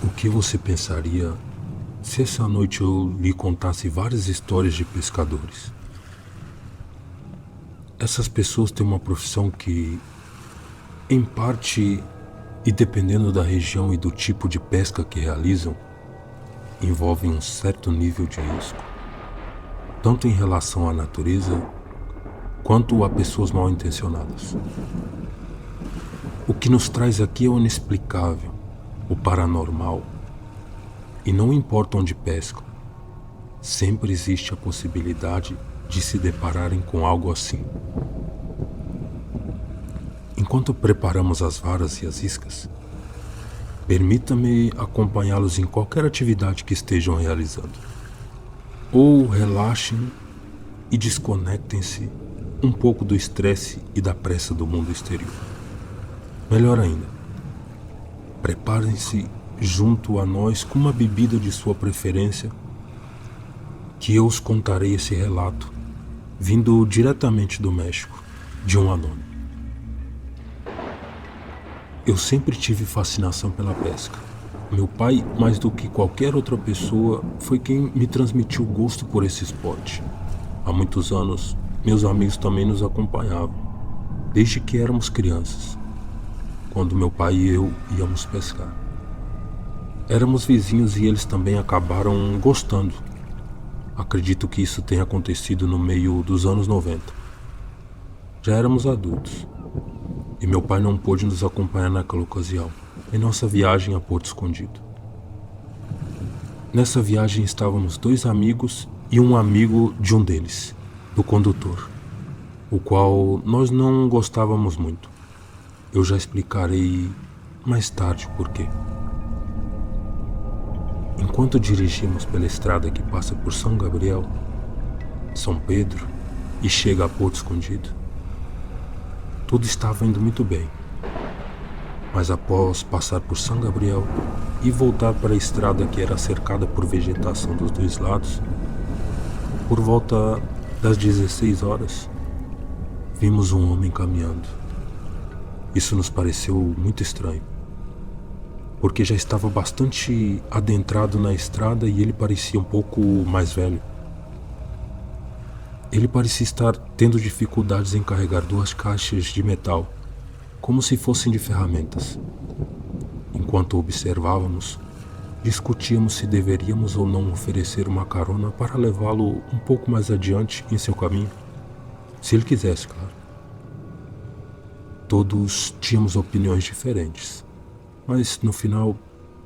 O que você pensaria se essa noite eu lhe contasse várias histórias de pescadores? Essas pessoas têm uma profissão que, em parte, e dependendo da região e do tipo de pesca que realizam, envolve um certo nível de risco, tanto em relação à natureza quanto a pessoas mal intencionadas. O que nos traz aqui é o inexplicável, o paranormal, e não importa onde pescam, sempre existe a possibilidade de se depararem com algo assim. Enquanto preparamos as varas e as iscas, permita-me acompanhá-los em qualquer atividade que estejam realizando. Ou relaxem e desconectem-se um pouco do estresse e da pressa do mundo exterior. Melhor ainda, preparem-se junto a nós com uma bebida de sua preferência, que eu os contarei esse relato, vindo diretamente do México, de um anônimo. Eu sempre tive fascinação pela pesca. Meu pai, mais do que qualquer outra pessoa, foi quem me transmitiu o gosto por esse esporte. Há muitos anos, meus amigos também nos acompanhavam, desde que éramos crianças, quando meu pai e eu íamos pescar. Éramos vizinhos e eles também acabaram gostando. Acredito que isso tenha acontecido no meio dos anos 90. Já éramos adultos, e meu pai não pôde nos acompanhar naquela ocasião, em nossa viagem a Porto Escondido. Nessa viagem estávamos 2 amigos e um amigo de um deles, do condutor, o qual nós não gostávamos muito. Eu já explicarei mais tarde o porquê. Enquanto dirigimos pela estrada que passa por São Gabriel, São Pedro e chega a Porto Escondido, tudo estava indo muito bem. Mas após passar por São Gabriel e voltar para a estrada que era cercada por vegetação dos 2 lados, por volta das 16 horas, vimos um homem caminhando. Isso nos pareceu muito estranho, porque já estava bastante adentrado na estrada e ele parecia um pouco mais velho. Ele parecia estar tendo dificuldades em carregar 2 caixas de metal, como se fossem de ferramentas. Enquanto observávamos, discutíamos se deveríamos ou não oferecer uma carona para levá-lo um pouco mais adiante em seu caminho, se ele quisesse, claro. Todos tínhamos opiniões diferentes, mas no final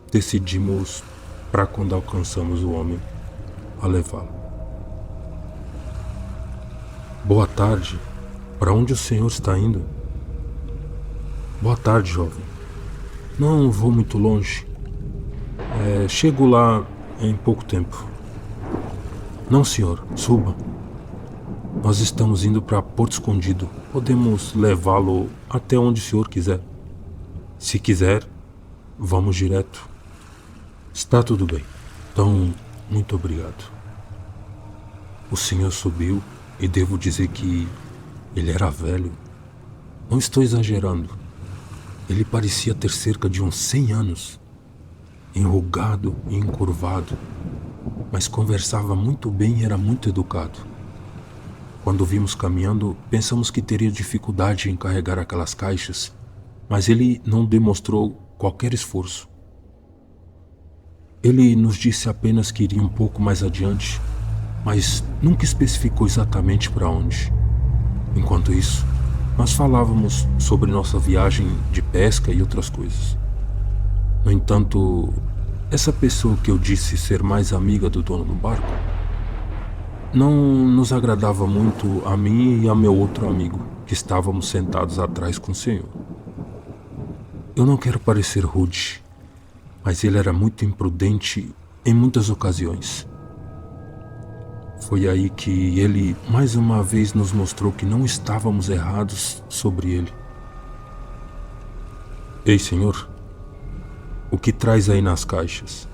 decidimos, para quando alcançamos o homem, a levá-lo. Boa tarde. Para onde o senhor está indo? Boa tarde, jovem. Não vou muito longe. Chego lá em pouco tempo. Não, senhor. Suba. Nós estamos indo para Porto Escondido. Podemos levá-lo até onde o senhor quiser. Se quiser, vamos direto. Está tudo bem. Então, muito obrigado. O senhor subiu. E devo dizer que ele era velho. Não estou exagerando. Ele parecia ter cerca de uns 100 anos. Enrugado e encurvado. Mas conversava muito bem e era muito educado. Quando o vimos caminhando, pensamos que teria dificuldade em carregar aquelas caixas, mas ele não demonstrou qualquer esforço. Ele nos disse apenas que iria um pouco mais adiante, mas nunca especificou exatamente para onde. Enquanto isso, nós falávamos sobre nossa viagem de pesca e outras coisas. No entanto, essa pessoa que eu disse ser mais amiga do dono do barco não nos agradava muito a mim e a meu outro amigo, que estávamos sentados atrás com o senhor. Eu não quero parecer rude, mas ele era muito imprudente em muitas ocasiões. Foi aí que ele, mais uma vez, nos mostrou que não estávamos errados sobre ele. Ei, senhor, o que traz aí nas caixas?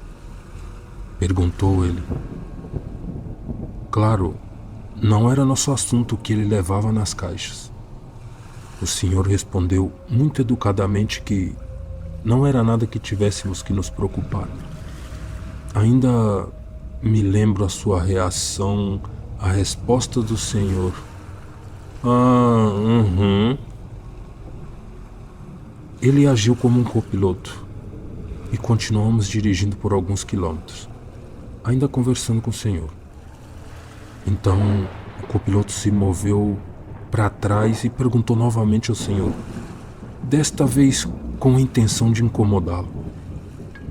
perguntou ele. Claro, não era nosso assunto o que ele levava nas caixas. O senhor respondeu muito educadamente que não era nada que tivéssemos que nos preocupar. Ainda me lembro a sua reação à resposta do senhor. Ele agiu como um copiloto e continuamos dirigindo por alguns quilômetros, ainda conversando com o senhor. Então, o copiloto se moveu para trás e perguntou novamente ao senhor, desta vez com a intenção de incomodá-lo,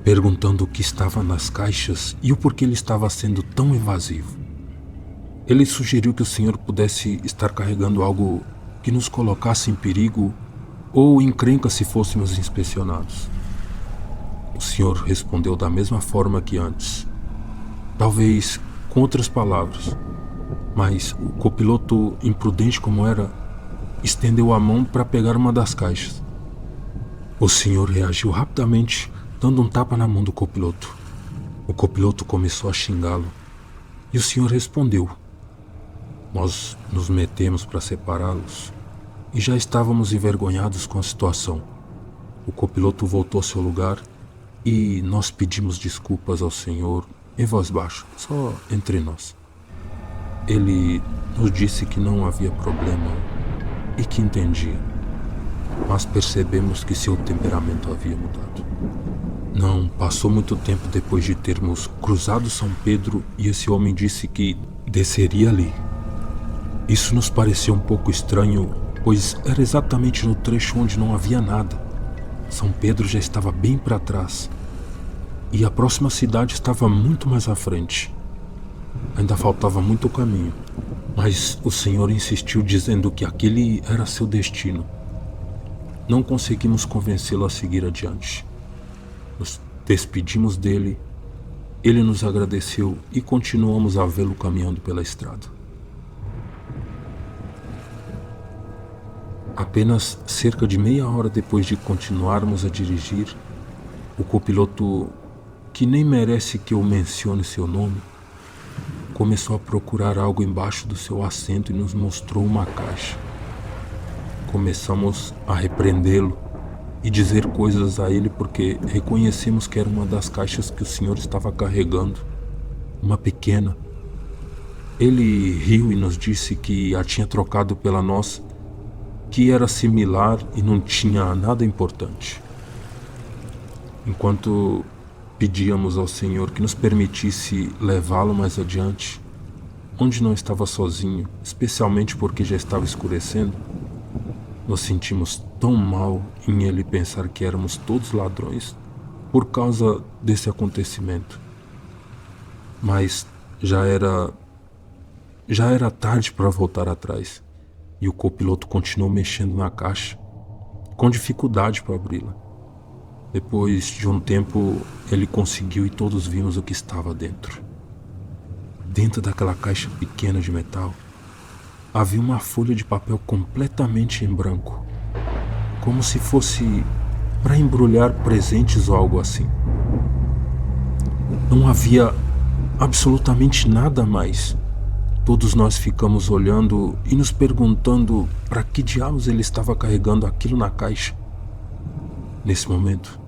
perguntando o que estava nas caixas e o porquê ele estava sendo tão evasivo. Ele sugeriu que o senhor pudesse estar carregando algo que nos colocasse em perigo ou encrenca se fôssemos inspecionados. O senhor respondeu da mesma forma que antes, talvez com outras palavras, mas o copiloto, imprudente como era, estendeu a mão para pegar uma das caixas. O senhor reagiu rapidamente, dando um tapa na mão do copiloto. O copiloto começou a xingá-lo e o senhor respondeu. Nós nos metemos para separá-los e já estávamos envergonhados com a situação. O copiloto voltou ao seu lugar e nós pedimos desculpas ao senhor em voz baixa, só entre nós. Ele nos disse que não havia problema e que entendia, mas percebemos que seu temperamento havia mudado. Não passou muito tempo depois de termos cruzado São Pedro e esse homem disse que desceria ali. Isso nos pareceu um pouco estranho, pois era exatamente no trecho onde não havia nada. São Pedro já estava bem para trás e a próxima cidade estava muito mais à frente. Ainda faltava muito caminho, mas o senhor insistiu dizendo que aquele era seu destino. Não conseguimos convencê-lo a seguir adiante. Nos despedimos dele, ele nos agradeceu e continuamos a vê-lo caminhando pela estrada. Apenas cerca de meia hora depois de continuarmos a dirigir, o copiloto, que nem merece que eu mencione seu nome, começou a procurar algo embaixo do seu assento e nos mostrou uma caixa. Começamos a repreendê-lo e dizer coisas a ele porque reconhecemos que era uma das caixas que o senhor estava carregando, uma pequena. Ele riu e nos disse que a tinha trocado pela nossa, que era similar e não tinha nada importante. Enquanto pedíamos ao senhor que nos permitisse levá-lo mais adiante, onde não estava sozinho, especialmente porque já estava escurecendo, nos sentimos tão mal em ele pensar que éramos todos ladrões por causa desse acontecimento. Mas já era tarde para voltar atrás e o copiloto continuou mexendo na caixa, com dificuldade para abri-la. Depois de um tempo, ele conseguiu e todos vimos o que estava dentro. Dentro daquela caixa pequena de metal, havia uma folha de papel completamente em branco, como se fosse para embrulhar presentes ou algo assim. Não havia absolutamente nada mais. Todos nós ficamos olhando e nos perguntando para que diabos ele estava carregando aquilo na caixa. Nesse momento,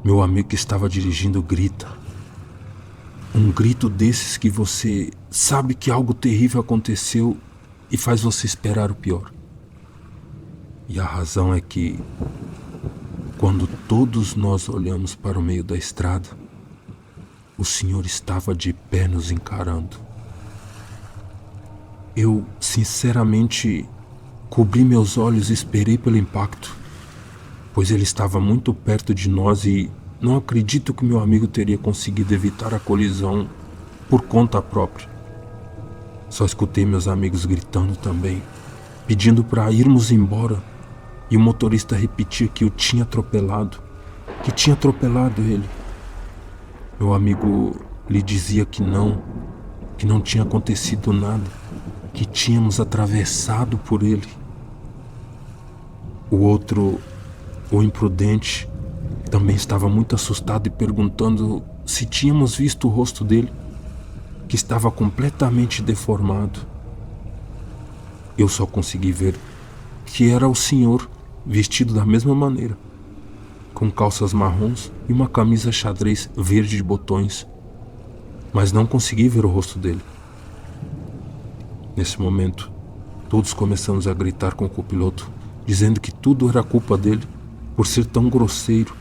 meu amigo que estava dirigindo grita. Um grito desses que você sabe que algo terrível aconteceu e faz você esperar o pior. E a razão é que, quando todos nós olhamos para o meio da estrada, o senhor estava de pé nos encarando. Eu, sinceramente, cobri meus olhos e esperei pelo impacto, pois ele estava muito perto de nós e não acredito que meu amigo teria conseguido evitar a colisão por conta própria. Só escutei meus amigos gritando também, pedindo para irmos embora, e o motorista repetia que eu tinha atropelado, que tinha atropelado ele. Meu amigo lhe dizia que não tinha acontecido nada, que tínhamos atravessado por ele. O outro, o imprudente, também estava muito assustado e perguntando se tínhamos visto o rosto dele, que estava completamente deformado. Eu só consegui ver que era o senhor vestido da mesma maneira, com calças marrons e uma camisa xadrez verde de botões, mas não consegui ver o rosto dele. Nesse momento, todos começamos a gritar com o copiloto, dizendo que tudo era culpa dele por ser tão grosseiro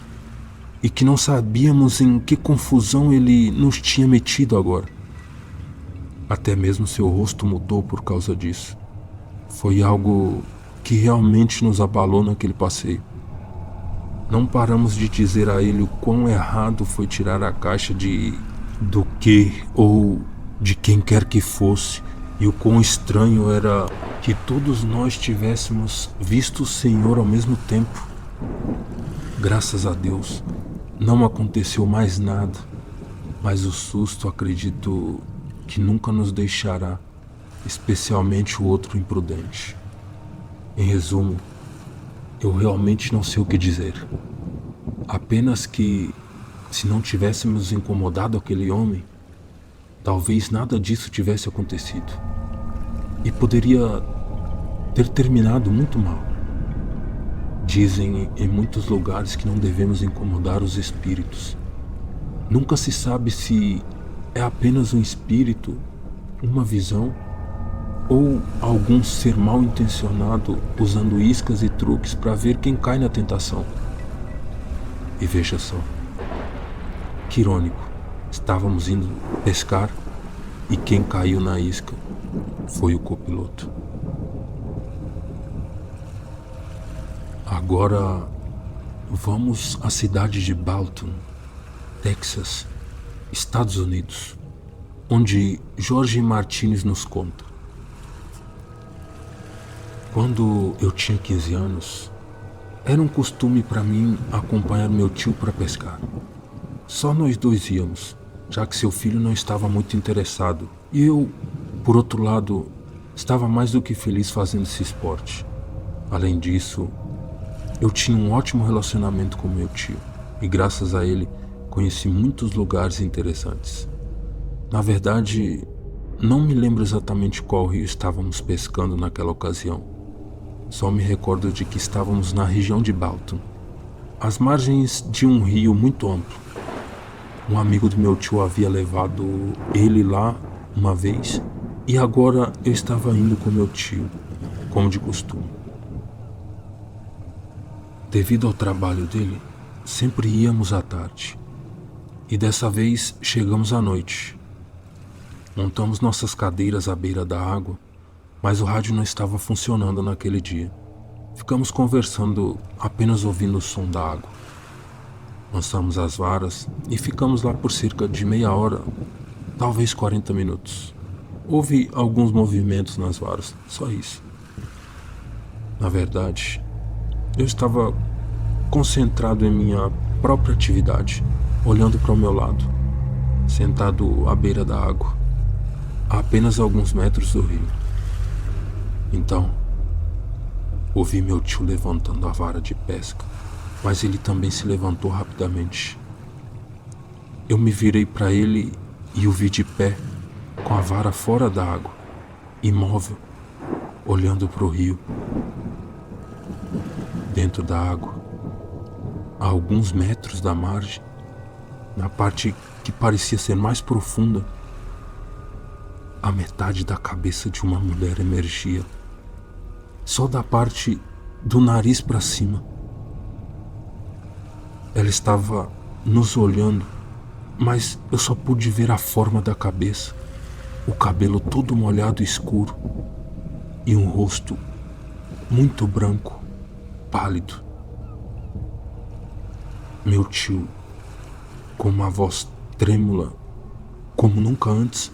e que não sabíamos em que confusão ele nos tinha metido agora. Até mesmo seu rosto mudou por causa disso. Foi algo que realmente nos abalou naquele passeio. Não paramos de dizer a ele o quão errado foi tirar a caixa do que ou de quem quer que fosse, e o quão estranho era que todos nós tivéssemos visto o Senhor ao mesmo tempo. Graças a Deus, não aconteceu mais nada, mas o susto acredito que nunca nos deixará, especialmente o outro imprudente. Em resumo, eu realmente não sei o que dizer. Apenas que, se não tivéssemos incomodado aquele homem, talvez nada disso tivesse acontecido. E poderia ter terminado muito mal. Dizem em muitos lugares que não devemos incomodar os espíritos. Nunca se sabe se é apenas um espírito, uma visão, ou algum ser mal intencionado usando iscas e truques para ver quem cai na tentação. E veja só, que irônico, estávamos indo pescar e quem caiu na isca foi o copiloto. Agora vamos à cidade de Balton, Texas, Estados Unidos, onde Jorge Martínez nos conta. Quando eu tinha 15 anos, era um costume para mim acompanhar meu tio para pescar. Só nós dois íamos, já que seu filho não estava muito interessado. E eu, por outro lado, estava mais do que feliz fazendo esse esporte. Além disso, eu tinha um ótimo relacionamento com meu tio, e graças a ele conheci muitos lugares interessantes. Na verdade, não me lembro exatamente qual rio estávamos pescando naquela ocasião. Só me recordo de que estávamos na região de Balton, às margens de um rio muito amplo. Um amigo do meu tio havia levado ele lá uma vez, e agora eu estava indo com meu tio, como de costume. Devido ao trabalho dele, sempre íamos à tarde, e dessa vez chegamos à noite. Montamos nossas cadeiras à beira da água, mas o rádio não estava funcionando naquele dia. Ficamos conversando, apenas ouvindo o som da água. Lançamos as varas e ficamos lá por cerca de meia hora, talvez 40 minutos. Houve alguns movimentos nas varas, só isso. Na verdade, eu estava concentrado em minha própria atividade, olhando para o meu lado, sentado à beira da água, a apenas alguns metros do rio. Então, ouvi meu tio levantando a vara de pesca, mas ele também se levantou rapidamente. Eu me virei para ele e o vi de pé, com a vara fora da água, imóvel, olhando para o rio. Dentro da água, a alguns metros da margem, na parte que parecia ser mais profunda, a metade da cabeça de uma mulher emergia, só da parte do nariz para cima. Ela estava nos olhando, mas eu só pude ver a forma da cabeça, o cabelo todo molhado e escuro, e um rosto muito branco, pálido. Meu tio, com uma voz trêmula, como nunca antes,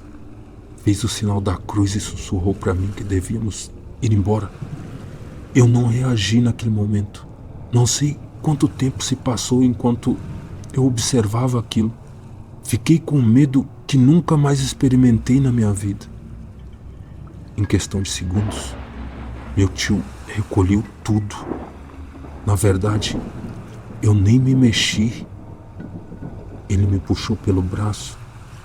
fez o sinal da cruz e sussurrou para mim que devíamos ir embora. Eu não reagi naquele momento. Não sei quanto tempo se passou enquanto eu observava aquilo. Fiquei com um medo que nunca mais experimentei na minha vida. Em questão de segundos, meu tio recolheu tudo. Na verdade, eu nem me mexi. Ele me puxou pelo braço,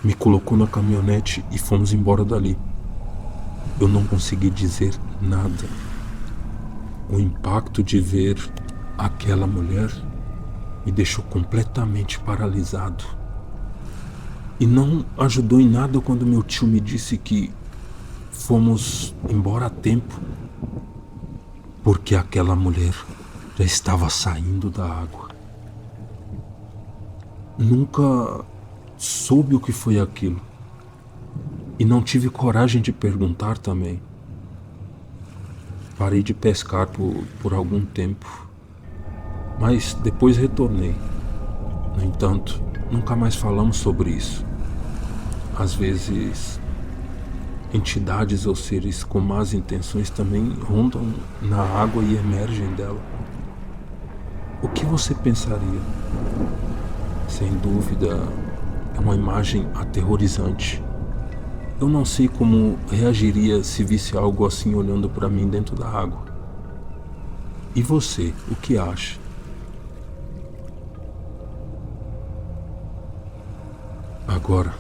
me colocou na caminhonete e fomos embora dali. Eu não consegui dizer nada. O impacto de ver aquela mulher me deixou completamente paralisado. E não ajudou em nada quando meu tio me disse que fomos embora a tempo, porque aquela mulher já estava saindo da água. Nunca soube o que foi aquilo e não tive coragem de perguntar também. Parei de pescar por algum tempo, mas depois retornei. No entanto, nunca mais falamos sobre isso. Às vezes, entidades ou seres com más intenções também rondam na água e emergem dela. O que você pensaria? Sem dúvida, é uma imagem aterrorizante. Eu não sei como reagiria se visse algo assim olhando para mim dentro da água. E você, o que acha? Agora,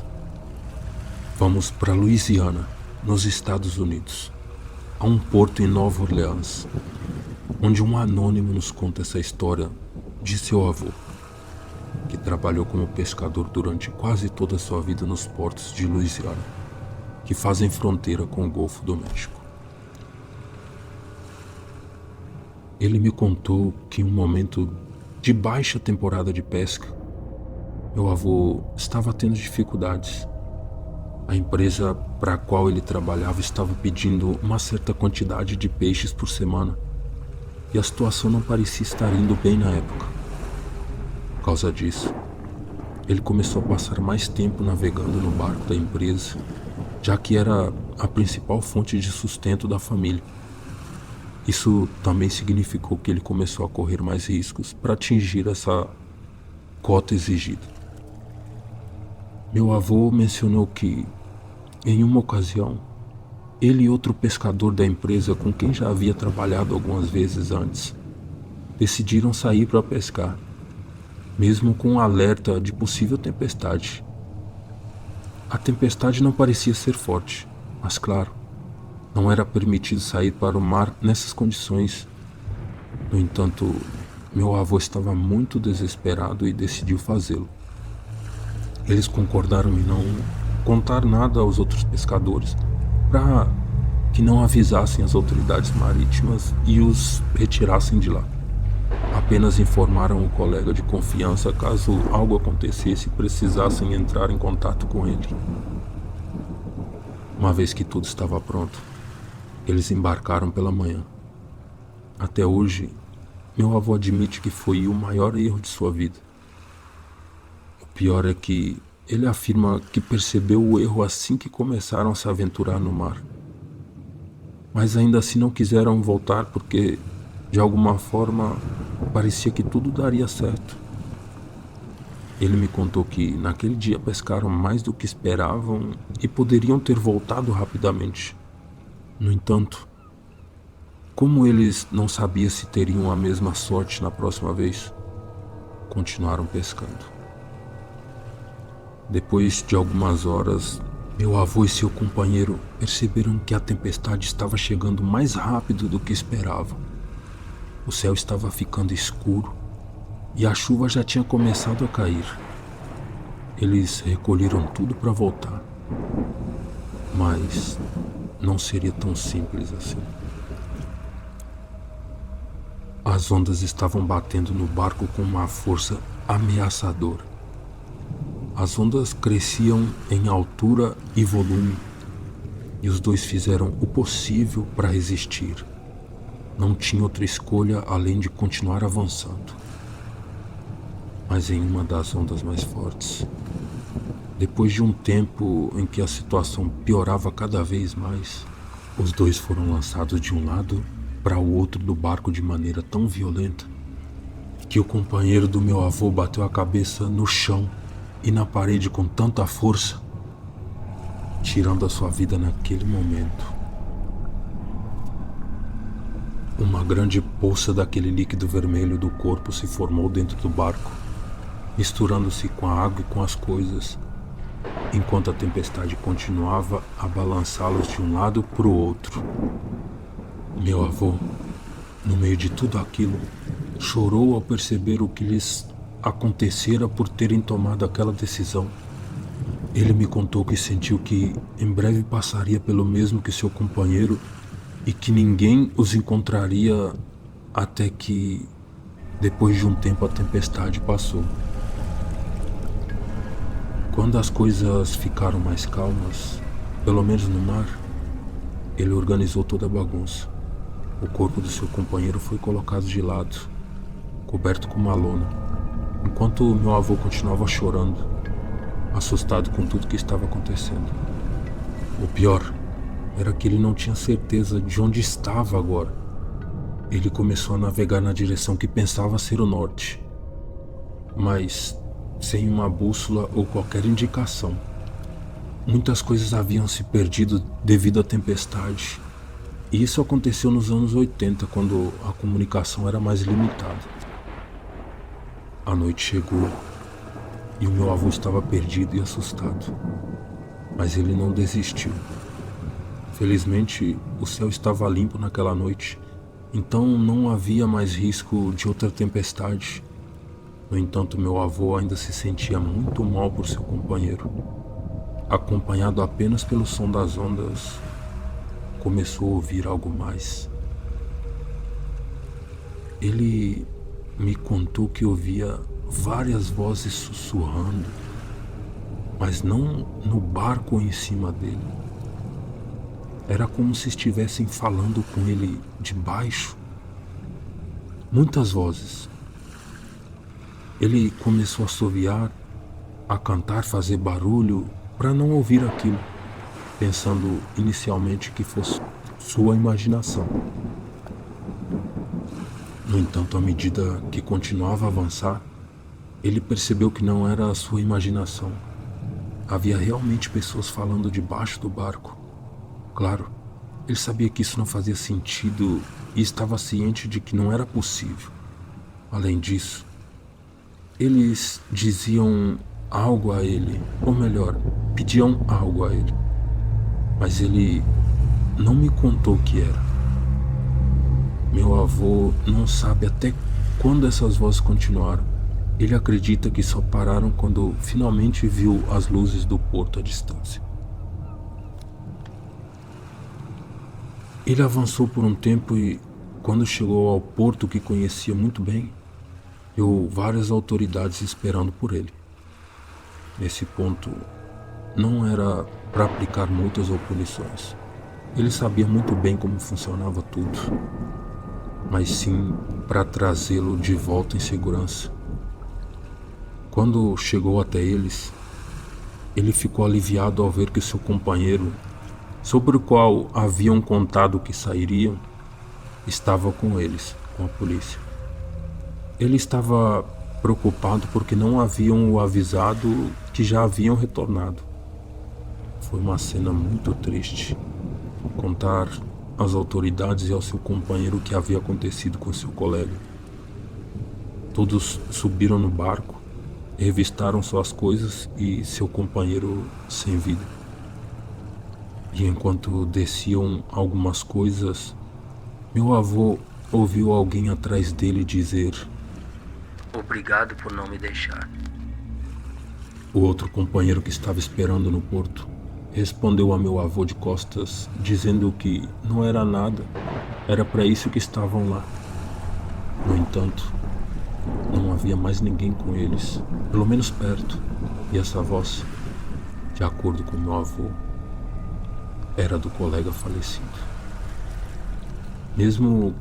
vamos para Louisiana, nos Estados Unidos. Há um porto em Nova Orleans, onde um anônimo nos conta essa história de seu avô, que trabalhou como pescador durante quase toda a sua vida nos portos de Louisiana, que fazem fronteira com o Golfo do México. Ele me contou que em um momento de baixa temporada de pesca, meu avô estava tendo dificuldades. A empresa para a qual ele trabalhava estava pedindo uma certa quantidade de peixes por semana, e a situação não parecia estar indo bem na época. Por causa disso, ele começou a passar mais tempo navegando no barco da empresa, já que era a principal fonte de sustento da família. Isso também significou que ele começou a correr mais riscos para atingir essa cota exigida. Meu avô mencionou que, em uma ocasião, ele e outro pescador da empresa com quem já havia trabalhado algumas vezes antes, decidiram sair para pescar, mesmo com um alerta de possível tempestade. A tempestade não parecia ser forte, mas claro, não era permitido sair para o mar nessas condições. No entanto, meu avô estava muito desesperado e decidiu fazê-lo. Eles concordaram em não contar nada aos outros pescadores, para que não avisassem as autoridades marítimas e os retirassem de lá. Apenas informaram o colega de confiança caso algo acontecesse e precisassem entrar em contato com ele. Uma vez que tudo estava pronto, eles embarcaram pela manhã. Até hoje, meu avô admite que foi o maior erro de sua vida. O pior é que ele afirma que percebeu o erro assim que começaram a se aventurar no mar. Mas ainda assim não quiseram voltar porque, de alguma forma, parecia que tudo daria certo. Ele me contou que naquele dia pescaram mais do que esperavam e poderiam ter voltado rapidamente. No entanto, como eles não sabiam se teriam a mesma sorte na próxima vez, continuaram pescando. Depois de algumas horas, meu avô e seu companheiro perceberam que a tempestade estava chegando mais rápido do que esperavam. O céu estava ficando escuro e a chuva já tinha começado a cair. Eles recolheram tudo para voltar, mas não seria tão simples assim. As ondas estavam batendo no barco com uma força ameaçadora. As ondas cresciam em altura e volume, e os dois fizeram o possível para resistir. Não tinha outra escolha além de continuar avançando. Mas em uma das ondas mais fortes, depois de um tempo em que a situação piorava cada vez mais, os dois foram lançados de um lado para o outro do barco de maneira tão violenta que o companheiro do meu avô bateu a cabeça no chão e na parede com tanta força, tirando a sua vida naquele momento. Uma grande poça daquele líquido vermelho do corpo se formou dentro do barco misturando-se com a água e com as coisas, enquanto a tempestade continuava a balançá-los de um lado para o outro. Meu avô, no meio de tudo aquilo, chorou ao perceber o que lhes acontecera por terem tomado aquela decisão. Ele me contou que sentiu que em breve passaria pelo mesmo que seu companheiro e que ninguém os encontraria até que, depois de um tempo, a tempestade passou. Quando as coisas ficaram mais calmas, pelo menos no mar, ele organizou toda a bagunça. O corpo do seu companheiro foi colocado de lado, coberto com uma lona, enquanto meu avô continuava chorando, assustado com tudo que estava acontecendo. O pior era que ele não tinha certeza de onde estava agora. Ele começou a navegar na direção que pensava ser o norte, mas sem uma bússola ou qualquer indicação. Muitas coisas haviam se perdido devido à tempestade, e isso aconteceu nos anos 80, quando a comunicação era mais limitada. A noite chegou e o meu avô estava perdido e assustado, mas ele não desistiu. Felizmente, o céu estava limpo naquela noite, então não havia mais risco de outra tempestade. No entanto, meu avô ainda se sentia muito mal por seu companheiro. Acompanhado apenas pelo som das ondas, começou a ouvir algo mais. Ele me contou que ouvia várias vozes sussurrando, mas não no barco ou em cima dele. Era como se estivessem falando com ele de baixo. Muitas vozes. Ele começou a assoviar, a cantar, fazer barulho para não ouvir aquilo, pensando inicialmente que fosse sua imaginação. No entanto, à medida que continuava a avançar, ele percebeu que não era a sua imaginação. Havia realmente pessoas falando debaixo do barco. Claro, ele sabia que isso não fazia sentido e estava ciente de que não era possível. Além disso, eles diziam algo a ele, ou melhor, pediam algo a ele. Mas ele não me contou o que era. Meu avô não sabe até quando essas vozes continuaram. Ele acredita que só pararam quando finalmente viu as luzes do porto à distância. Ele avançou por um tempo e, quando chegou ao porto que conhecia muito bem, viu várias autoridades esperando por ele. Nesse ponto, não era para aplicar multas ou punições. Ele sabia muito bem como funcionava tudo, mas sim para trazê-lo de volta em segurança. Quando chegou até eles, ele ficou aliviado ao ver que seu companheiro, sobre o qual haviam contado que sairiam, estava com eles, com a polícia. Ele estava preocupado porque não haviam o avisado que já haviam retornado. Foi uma cena muito triste contar às autoridades e ao seu companheiro o que havia acontecido com seu colega. Todos subiram no barco, revistaram suas coisas e seu companheiro sem vida. E enquanto desciam algumas coisas, meu avô ouviu alguém atrás dele dizer: "Obrigado por não me deixar." O outro companheiro que estava esperando no porto respondeu a meu avô de costas, dizendo que não era nada, era para isso que estavam lá. No entanto, não havia mais ninguém com eles, pelo menos perto, e essa voz, de acordo com meu avô, era do colega falecido. Mesmo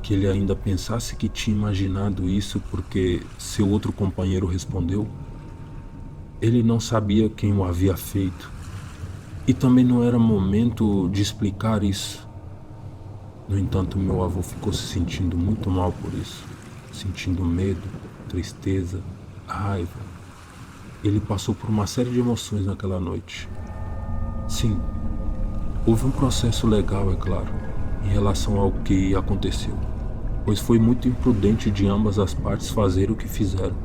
que ele ainda pensasse que tinha imaginado isso porque seu outro companheiro respondeu, ele não sabia quem o havia feito, e também não era momento de explicar isso. No entanto, meu avô ficou se sentindo muito mal por isso, sentindo medo, tristeza, raiva. Ele passou por uma série de emoções naquela noite. Sim, houve um processo legal, é claro, em relação ao que aconteceu, pois foi muito imprudente de ambas as partes fazer o que fizeram.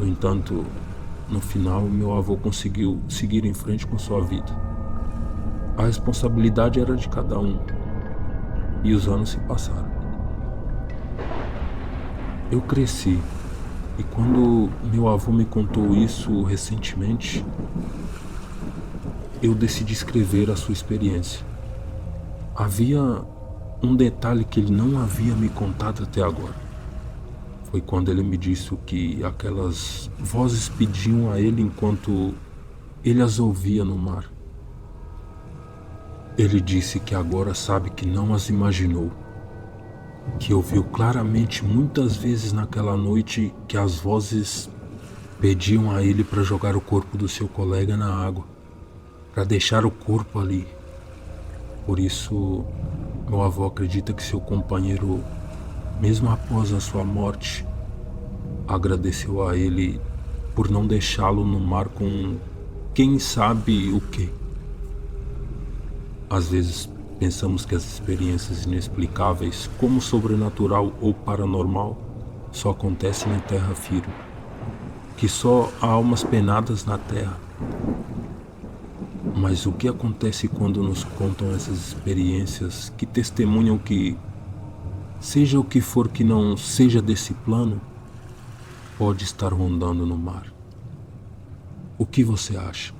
No entanto, no final, meu avô conseguiu seguir em frente com sua vida. A responsabilidade era de cada um, e os anos se passaram. Eu cresci, e quando meu avô me contou isso recentemente, eu decidi escrever a sua experiência. Havia um detalhe que ele não havia me contado até agora. Foi quando ele me disse que aquelas vozes pediam a ele enquanto ele as ouvia no mar. Ele disse que agora sabe que não as imaginou, que ouviu claramente muitas vezes naquela noite que as vozes pediam a ele para jogar o corpo do seu colega na água, para deixar o corpo ali. Por isso, meu avô acredita que seu companheiro, mesmo após a sua morte, agradeceu a ele por não deixá-lo no mar com quem sabe o quê. Às vezes pensamos que as experiências inexplicáveis, como sobrenatural ou paranormal, só acontecem em terra firme, que só há almas penadas na terra. Mas o que acontece quando nos contam essas experiências que testemunham que, seja o que for que não seja desse plano, pode estar rondando no mar? O que você acha?